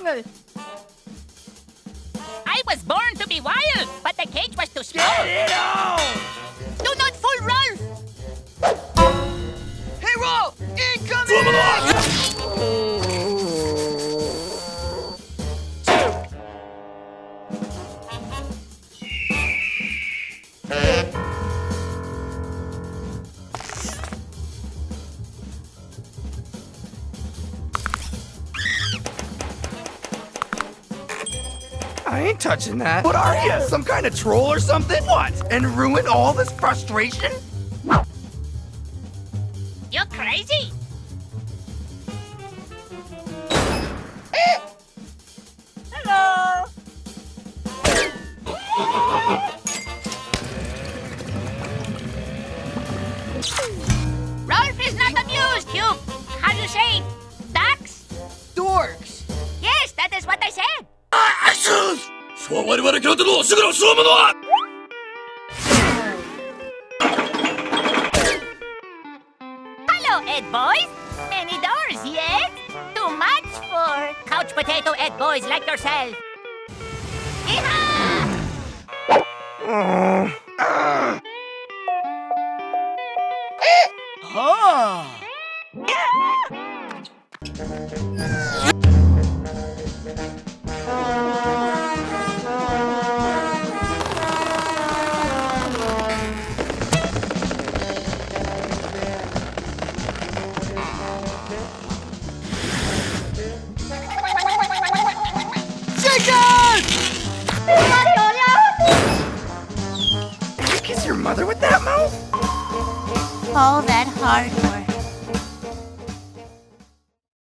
jungle. I was born to be wild, but the cage was too small. Get it on! Do not fool Rolf! Hey, Rolf! Incoming! I ain't touching that. What are you? Some kind of troll or something? What? And ruin all this frustration? You're crazy! Hello! Rolf is not amused, you... How do you say? Ducks? Dorks! Yes, that is what I said! Hello, Ed boys! Many doors yet? Too much for couch potato Ed boys like yourself. Yeehaw! Oh! You kiss your mother with that mouth? All that hard work.